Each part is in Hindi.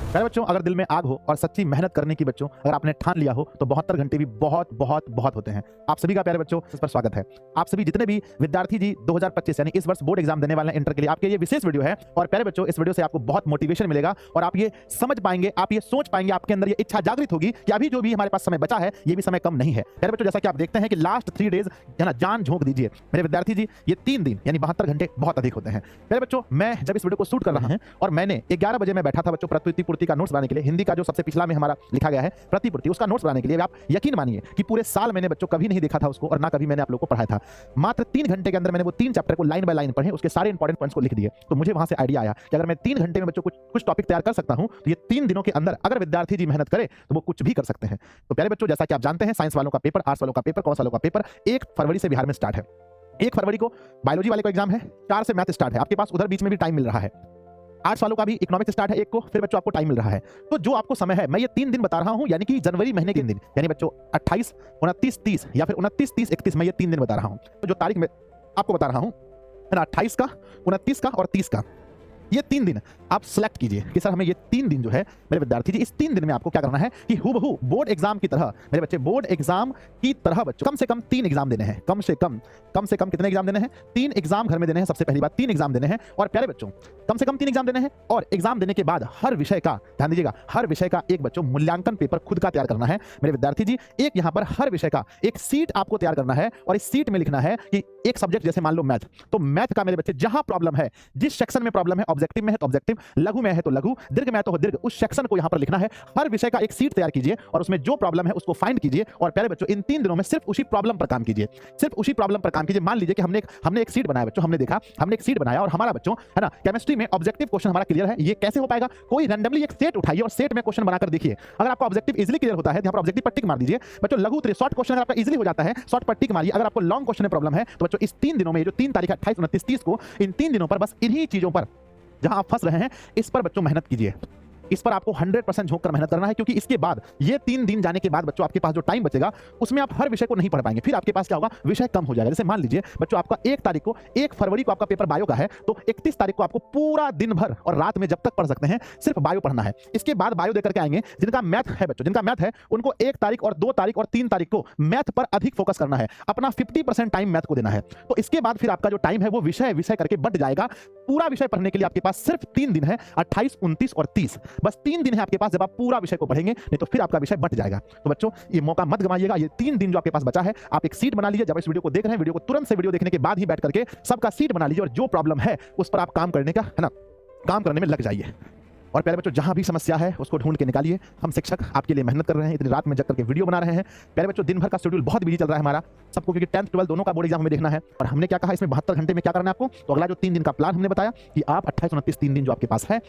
प्यारे बच्चों, अगर दिल में आग हो और सच्ची मेहनत करने की बच्चों अगर आपने ठान लिया हो तो 72 घंटे भी बहुत बहुत बहुत होते हैं। आप सभी का प्यारे बच्चों इस पर स्वागत है। आप सभी जितने भी विद्यार्थी जी 2025 यानी इस वर्ष बोर्ड एग्जाम देने वाले हैं इंटर के लिए, आपके ये विशेष वीडियो है। और प्यारे बच्चों, इस वीडियो से आपको बहुत मोटिवेशन मिलेगा और आप ये समझ पाएंगे, आप ये सोच पाएंगे, आपके अंदर ये इच्छा जागृत होगी कि अभी जो भी हमारे पास समय बचा है ये भी समय कम नहीं है। प्यारे बच्चों, जैसा कि आप देखते हैं कि लास्ट 3 डेज है ना, जान झोंक दीजिए मेरे विद्यार्थी जी, ये 3 दिन यानी 72 घंटे बहुत अधिक होते हैं। प्यारे बच्चों, मैं जब इस वीडियो को शूट कर रहा हूं और मैंने 11 बजे मैं बैठा था बच्चों प्रतिपूर्ति का नोट्स बनाने के लिए, हिंदी का जो सबसे पिछला में हमारा लिखा गया है प्रतिपूर्ति, उसका नोट्स बनाने के लिए। आप यकीन मानिए कि पूरे साल मैंने बच्चों कभी नहीं देखा था उसको और ना कभी मैंने आप लोगों को पढ़ाया था। मात्र 3 घंटे के अंदर मैंने वो 3 चैप्टर को लाइन बाय लाइन पढ़े, उसके सारे इंपॉर्टेंट पॉइंट्स को लिख दिए। तो मुझे वहां से आइडिया आया कि अगर मैं 3 घंटे में बच्चों कुछ टॉपिक तैयार कर सकता हूं तो ये 3 दिनों के अंदर अगर विद्यार्थी जी मेहनत करे तो वो कुछ भी कर सकते हैं। तो प्यारे बच्चों, जैसा कि आप जानते हैं, साइंस वालों का पेपर, आर्ट्स वालों का पेपर, कॉमर्स वालों का पेपर 1 फरवरी से बिहार में स्टार्ट है। 1 फरवरी को बायोलॉजी वाले का एग्जाम है, 4 से मैथ स्टार्ट है, आपके पास उधर बीच में भी टाइम मिल रहा है। आर्ट्स वालों का भी इकोनॉमिक्स स्टार्ट है 1 को, फिर बच्चों आपको टाइम मिल रहा है। तो जो आपको समय है, मैं ये 3 दिन बता रहा हूं, यानी कि जनवरी महीने के दिन, यानी बच्चों 28, 29, 30 या फिर 29, 30, 31, मैं ये 3 दिन बता रहा हूं। तो जो तारीख मैं आपको बता रहा हूं है ना, 28 का, 29 का और 30 का, ये 3 दिन आप सिलेक्ट कीजिए कि सर हमें ये 3 दिन जो है मेरे विद्यार्थी जी, इस 3 दिन में आपको क्या करना है कि हूबहू बोर्ड एग्जाम की तरह मेरे बच्चे, बोर्ड एग्जाम की तरह बच्चों कम से कम 3 एग्जाम देने हैं। कम से कम कितने एग्जाम देने हैं? 3 एग्जाम घर में देने हैं। सबसे पहली बात 3 एग्जाम देने हैं। और प्यारे बच्चों, कम से कम 3 एग्जाम देने हैं और एग्जाम देने के बाद हर विषय का, ध्यान दीजिएगा, हर विषय का एक बच्चों मूल्यांकन पेपर खुद का तैयार करना है मेरे विद्यार्थी जी। एक यहाँ पर हर विषय का एक सीट आपको तैयार करना है और इस सीट में लिखना है कि एक सब्जेक्ट जैसे मान लो मैथ, तो मैथ का मेरे बच्चे जहां प्रॉब्लम है, जिस सेक्शन में प्रॉब्लम है, ऑब्जेक्टिव में है तो ऑब्जेक्टिव, लघु में है तो लघु, दीर्घ में तो दीर्घ, उस सेक्शन को यहां पर लिखना है। हर विषय का एक सीट तैयार कीजिए और उसमें जो प्रॉब्लम है उसको फाइंड कीजिए। और प्यारे बच्चों, इन 3 दिनों में सिर्फ उसी प्रॉब्लम पर काम कीजिए, सिर्फ उसी प्रॉब्लम पर काम कीजिए। मान लीजिए कि हमने एक सीट बनाया बच्चों, हमने देखा, हमने एक सीट बनाया और हमारा बच्चों है ना केमिस्ट्री में ऑब्जेक्टिव क्वेश्चन हमारा क्लियर है। ये कैसे हो पाएगा? कोई रैंडमली एक सेट उठाइए और सेट में क्वेश्चन बनाकर देखिए। अगर आपको ऑब्जेक्टिव इजीली क्लियर होता है, यहां पर ऑब्जेक्टिव पर टिक मार दीजिए बच्चों। लघु शॉर्ट क्वेश्चन अगर आपका इजीली हो जाता है, शॉर्ट पर टिक मारिए। अगर आपको लॉन्ग क्वेश्चन में प्रॉब्लम है तो बच्चों इस 3 दिनों में, जो 3 तारीख 28, 29, 30 को, इन 3 दिनों पर बस इन्हीं चीजों पर जहां आप फंस रहे हैं इस पर बच्चों मेहनत कीजिए। इस पर आपको 100% झोंक कर मेहनत करना है, क्योंकि इसके बाद ये 3 दिन जाने के बाद बच्चों आपके पास जो टाइम बचेगा उसमें आप हर विषय को नहीं पढ़ पाएंगे। फिर आपके पास क्या होगा? विषय कम हो जाएगा। जैसे मान लीजिए बच्चों आपका 1 तारीख को, 1 फरवरी को आपका पेपर बायो का है, तो 31 तारीख को आपको पूरा दिन भर और रात में जब तक पढ़ सकते हैं सिर्फ बायो पढ़ना है। इसके बाद बायो देकर के आएंगे। जिनका मैथ है बच्चों, जिनका मैथ है उनको 1 तारीख और 2 तारीख और 3 तारीख को मैथ पर अधिक फोकस करना है, अपना 50% टाइम मैथ को देना है। तो इसके बाद फिर आपका जो टाइम है वो विषय करके बढ़ जाएगा। पूरा विषय पढ़ने के लिए आपके पास सिर्फ 3 दिन है, 28, 29 और 30, बस 3 दिन है आपके पास। जब आप पूरा विषय को पढ़ेंगे, नहीं तो फिर आपका विषय बट जाएगा। तो बच्चों ये मौका मत गवाइएगा। ये 3 दिन जो आपके पास बचा है, आप एक सीट बना लीजिए। जब इस वीडियो को देख रहे हैं, वीडियो को तुरंत से वीडियो देखने के बाद ही बैठ करके सबका सीट बना लीजिए और जो प्रॉब्लम है उस पर आप काम करने का है ना, काम करने में लग जाइए। और प्यारे बच्चों, जहां भी समस्या है उसको ढूंढ के निकालिए। हम शिक्षक आपके लिए मेहनत कर रहे हैं, इतनी रात में जग करके वीडियो बना रहे हैं। प्यारे बच्चों, दिन भर का शेड्यूल बहुत बिजी चल रहा है हमारा सबको, क्योंकि 10th 12 दोनों का बोर्ड एग्जाम हमें देखना है। और हमने क्या कहा, इसमें 72 घंटे में क्या करना है आपको? तो अगला जो 3 दिन का प्लान हमने बताया कि आप 28, 29, 3 दिन जो आपके पास है,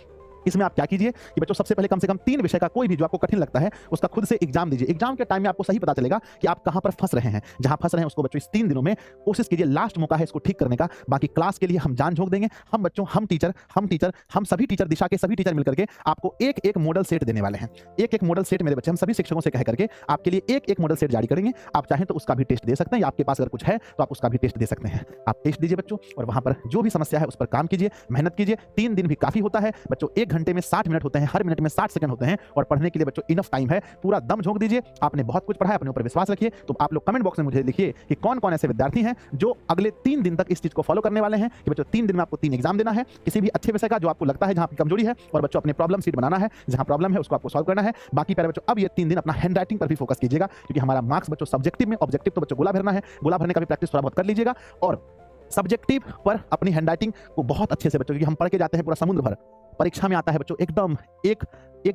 इसमें आप क्या कीजिए कि बच्चों सबसे पहले कम से कम 3 विषय का कोई भी जो आपको कठिन लगता है उसका खुद से एग्जाम दीजिए। एग्जाम के टाइम में आपको सही पता चलेगा कि आप कहां पर फंस रहे हैं। जहां फंस रहे हैं उसको बच्चों इस 3 दिनों में कोशिश कीजिए, लास्ट मौका है इसको ठीक करने का। बाकी क्लास के लिए हम जान झोंक देंगे। हम बच्चों, हम सभी टीचर, दिशा के सभी टीचर मिलकर के आपको एक मॉडल सेट देने वाले हैं। एक मॉडल सेट मेरे बच्चे हम सभी शिक्षकों से कह करके आपके लिए एक मॉडल सेट जारी करेंगे। आप चाहें तो उसका भी टेस्ट दे सकते हैं, या आपके पास अगर कुछ है तो आप उसका भी टेस्ट दे सकते हैं। आप टेस्ट दीजिए बच्चों और वहां पर जो भी समस्या है उस पर काम कीजिए, मेहनत कीजिए। 3 दिन भी काफी होता है बच्चों। 1 घंटे में 60 मिनट होते हैं, हर मिनट में 60 सेकंड होते हैं और पढ़ने के लिए बच्चों इनफ टाइम है। पूरा दम झोंक दीजिए। आपने बहुत कुछ पढ़ा है, अपने ऊपर विश्वास रखिए। तो आप लोग कमेंट बॉक्स में मुझे लिखिए कि कौन-कौन ऐसे विद्यार्थी हैं जो अगले 3 दिन तक इस चीज को फॉलो करने वाले हैं कि बच्चों 3 दिन में आपको 3 एग्जाम देना है, किसी भी अच्छे विषय का जो आपको लगता है जहां आपकी कमजोरी है, और बच्चों अपने प्रॉब्लम सीट बनाना है, जहां प्रॉब्लम है उसको आपको सॉल्व करना है। बाकी प्यारे बच्चों, अब ये 3 दिन अपना हैंड राइटिंग पर भी फोकस कीजिएगा, क्योंकि हमारा मार्क्स बच्चों सब्जेक्टिव में, ऑब्जेक्टिव तो बच्चों गोला भरना है, गोला भरने का भी प्रैक्टिस थोड़ा बहुत कर लीजिएगा। और सब्जेक्टिव पर अपनी हैंड राइटिंग को बहुत अच्छे से बच्चों, क्योंकि हम पढ़ के जाते हैं पूरा समुद्र भर, परीक्षा में आता है बच्चों एकदम एक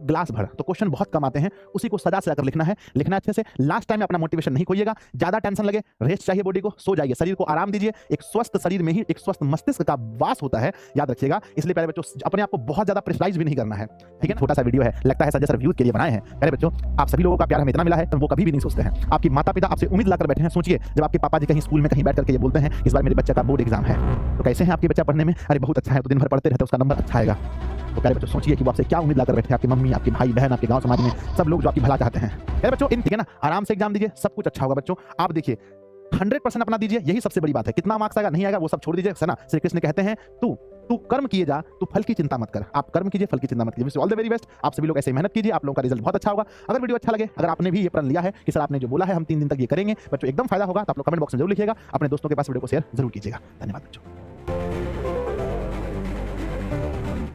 ग्लास भर, तो क्वेश्चन बहुत कम आते हैं, उसी को सजा कर लिखना है अच्छे से। लास्ट टाइम में अपना मोटिवेशन नहीं खोइएगा, ज्यादा टेंशन लगे, रेस्ट चाहिए बॉडी को, सो जाइए, शरीर को आराम दीजिए। एक स्वस्थ शरीर में ही एक स्वस्थ मस्तिष्क का वास होता है, याद रखिएगा। इसलिए प्यारे बच्चों, अपने आप को बहुत ज्यादा प्रेशराइज भी नहीं करना है, ठीक है। छोटा सा वीडियो है, लगता है सर जैसे व्यूज के लिए बनाए हैं। प्यारे बच्चों, आप सभी लोगों का प्यार हमें इतना मिला है तो वो कभी भी नहीं सोचते हैं। आपकी माता पिता आपसे उम्मीद लाकर बैठे हैं। सोचिए, जब आपके पापा जी कहीं स्कूल में कहीं बैठ करके ये बोलते हैं इस बार मेरे बच्चे का बोर्ड एग्जाम है, तो कैसे हैं आपके बच्चा पढ़ने में? अरे बहुत अच्छा है, तो दिन भर पढ़ते रहते उसका नंबर अच्छा आएगा। तो प्यारे बच्चों, सोचिए कि वो आपसे क्या उम्मीद लाकर बैठे हैं। आपकी मम्मी, आपके भाई बहन, आपके गांव समाज में सब लोग जो आपकी भला चाहते हैं। प्यारे बच्चों, ठीक है ना, आराम से एग्जाम दीजिए, सब कुछ अच्छा होगा बच्चों। आप देखिए 100% अपना दीजिए, यही सबसे बड़ी बात है। कितना मार्क्स आएगा नहीं आएगा वो सब छोड़ दीजिए, है ना। श्री कृष्ण कहते हैं तू तू कर्म किए जा, तू फल की चिंता मत कर। आप कर्म कीजिए, फल की चिंता मत कीजिए। All the very best. आप सभी लोग ऐसे मेहनत कीजिए, आप लोगों का रिजल्ट बहुत अच्छा होगा। अगर वीडियो अच्छा लगे, अगर आपने भी ये प्रण लिया है कि सर आपने जो बोला है हम 3 दिन तक ये करेंगे, बच्चों एकदम फायदा होगा, तो आप लोग कमेंट बॉक्स में जरूर लिखिएगा। अपने दोस्तों के पास वीडियो को शेयर जरूर कीजिएगा। धन्यवाद बच्चों।